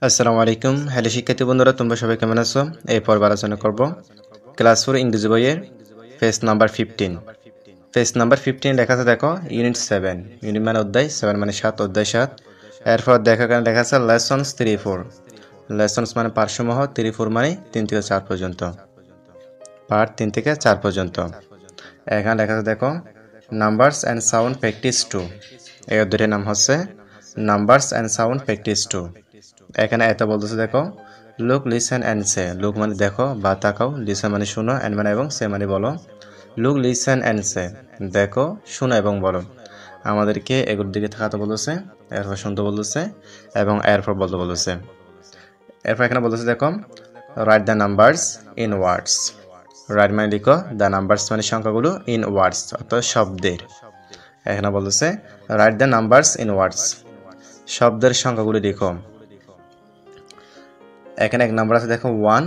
আসসালামু আলাইকুম। হ্যালো শিক্ষার্থী বন্ধুরা, তোমরা সবাই কেমন আছো? এই পর্ব আলোচনা করব ক্লাস 4 ইংরেজি বইয়ের পেজ নাম্বার 15। পেজ নাম্বার 15 লেখা আছে, দেখো ইউনিট 7। ইউনিট মানে অধ্যায়, 7 মানে 7, অধ্যায় 7। এরপর লেখা আছে লেসনস 3-4। লেসনস মানে পাঠসমূহ, 3-4 মানে 3 থেকে 4 পর্যন্ত, পার্ট 3 থেকে 4 পর্যন্ত। এখানে লেখা আছে, দেখো নাম্বারস অ্যান্ড সাউন্ড প্র্যাকটিস 2। এই অধ্যায়টির নাম হচ্ছে নাম্বারস অ্যান্ড সাউন্ড প্র্যাকটিস 2। এখানে এত বলতেছে, দেখো look, listen and say. Look মানে দেখো বা তাকাও, লিসেন মানে শুনো, অ্যান্ড মানে এবং, সে মানে বলো। লুক, লিসেন অ্যান্ড সে, দেখো, শুনো এবং বলো। আমাদেরকে এগুলোর দিকে তাকাতে বলেছে, এরপর শুনতে বলতেছে এবং এরপর বলতে বলেছে। এরপর এখানে বলতেছে, দেখো write the numbers in words. Right মানে লিখো, দ্য নাম্বারস মানে সংখ্যাগুলো, ইন ওয়ার্ডস অর্থাৎ শব্দের। এখানে বলতেছে write the numbers in words, শব্দের সংখ্যাগুলো লিখো। এখানে এক নাম্বার আছে, দেখো 1।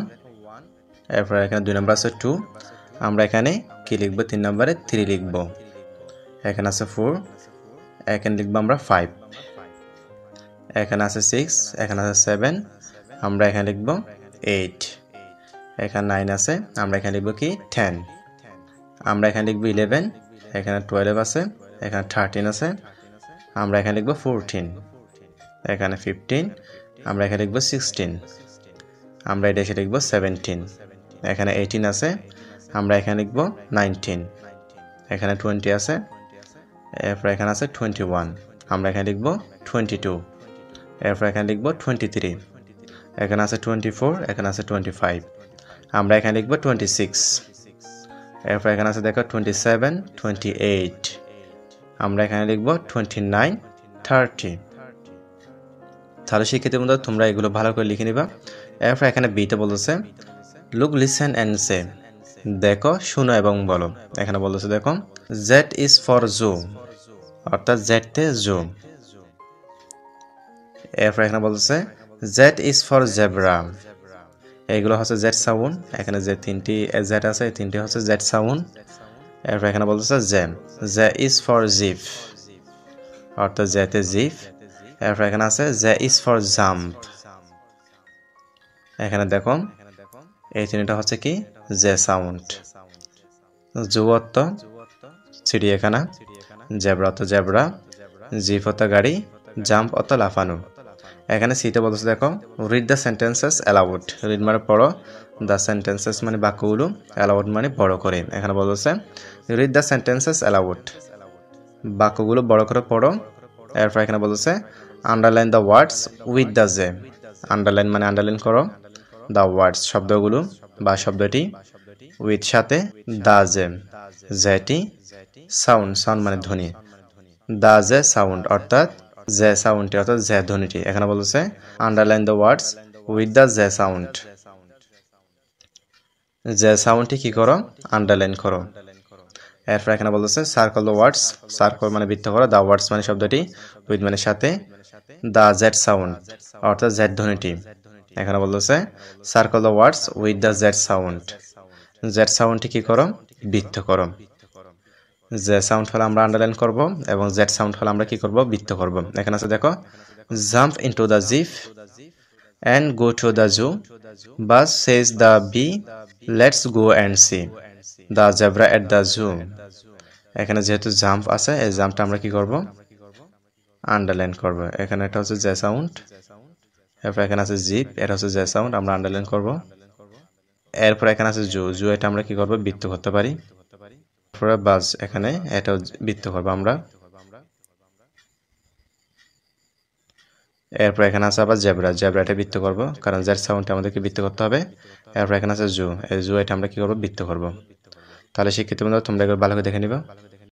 এরপর এখানে 2 নাম্বার আছে 2। আমরা এখানে কি লিখবো? 3 নাম্বারে 3 লিখবো। এখানে আছে 4, এখানে লিখবো আমরা 5। এখানে আছে 6, এখানে আছে 7, আমরা এখানে লিখবো 8। এখানে 9 আছে, আমরা এখানে লিখবো কি 10। আমরা এখানে লিখবো 11, এখানে 12 আছে, এখানে 13 আছে, আমরা এখানে লিখবো 14। এখানে 15, আমরা এখানে লিখবো 16। আমরা এটা এসে লিখবো 17। এখানে 18 আছে, আমরা এখানে লিখবো 19। এখানে 20 আছে, এরপর এখানে আছে 21, আমরা এখানে লিখবো 22। এরপর এখানে লিখবো 23। এখানে আছে 24, এখানে আছে 25, আমরা এখানে লিখবো 26। এরপর এখানে আছে, দেখো 27, 28, আমরা এখানে লিখবো 29, 30। তাহলে শিক্ষার্থী বন্ধুরা, তোমরা এগুলো ভালো করে লিখে নিবা। এরপর এখানে বিতে বলতেছে লুক, লিসেন অ্যান্ড সে, দেখো, শুনো এবং বলো। এখানে বলতেছে, দেখো জেড ইজ ফর জু, অর্থাৎ জেড তে জু। এরপর এখানে বলতেছে জেড ইজ ফর জেব্রা, এইগুলো হচ্ছে জেড সাউন্ড। এখানে যে 3টি জেড আছে, এই 3টি হচ্ছে জেড সাউন্ড। এরপর এখানে বলতেছে জে ইজ ফর জিপ, অর্থাৎ জেতে জিপ। এরপর এখানে আছে জে ইজ ফর জাম্প। এখানে দেখো এই 3টা হচ্ছে কি জে সাউন্ড। জু অর্থ চিড়িয়াখানা, জেব্রা অর্থ জেব্রা, জিপ অর্থ গাড়ি, জাম্প অর্থ লাফানো। এখানে সিতে বলতেছে, দেখো read the sentences allowed. Read মানে পড়ো, দ্য সেন্টেন্সেস মানে বাক্যগুলো, অ্যালাউড মানে বড় করে। এখানে বলতেছে রিড দ্য সেন্টেন্সেস অ্যালাউড, বাক্যগুলো বড় করে পড়ো। এরপর এখানে বলতেছে underline the words with the J. Underline মানে আন্ডারলাইন করো, দ্য ওয়ার্ডস শব্দগুলো বা শব্দটি, উইথ সাথে, দ্য জে যেটি, সাউন্ড সাউন্ড মানে ধ্বনি, দ্য জে সাউন্ড অর্থাৎ জে সাউন্ডটি অর্থাৎ জে ধ্বনিটি। এখানে বলতেছে underline the words with the J sound, J সাউন্ডটি কি করো? আন্ডারলাইন করো। এরপর এখানে বলতেছে সার্কেল দ্য ওয়ার্ডস, সার্কেল মানে বৃত্ত করো, দ্য ওয়ার্ডস মানে শব্দটি, উইথ মানে সাথে, দ্য জেড সাউন্ড অর্থাৎ জেড ধ্বনিটি। এখানে বলতেছে circle the words with the Z sound, Z সাউন্ডটি কি করো? বৃত্ত করো। জে সাউন্ড হলে আমরা আন্ডারলাইন করব এবং জেড সাউন্ড হলে আমরা কি করব? বৃত্ত করব। এখানে আছে, দেখো jump into the zip and go to the zoo, bus says the bee, let's go and see the zebra at the zoo। এখানে যেহেতু জাম্প আছে, এই জাম্পটা আমরা কি করব? আন্ডারলাইন করব। এখানে এটা হচ্ছে জে সাউন্ড, এরপর এখানে আছে জিপ, এটা হচ্ছে জে সাউন্ড, আমরা আন্ডারলাইন করব। এরপর এখানে আছে জু, জু এটা আমরা কি করব? বৃত্ত করতে পারি। এরপরে বাস, এখানে এটাও বৃত্ত করব আমরা। এরপর এখানে আছে আবার জেব্রা, জেব্রাটা বৃত্ত করব কারণ জেড সাউন্ডটা আমাদেরকে বৃত্ত করতে হবে। এরপর এখানে আছে জু, এই জু এটা আমরা কি করব? বৃত্ত করব। তাহলে শিক্ষিত বন্ধুরা, তোমরা এগুলো ভালো করে দেখে নিবা।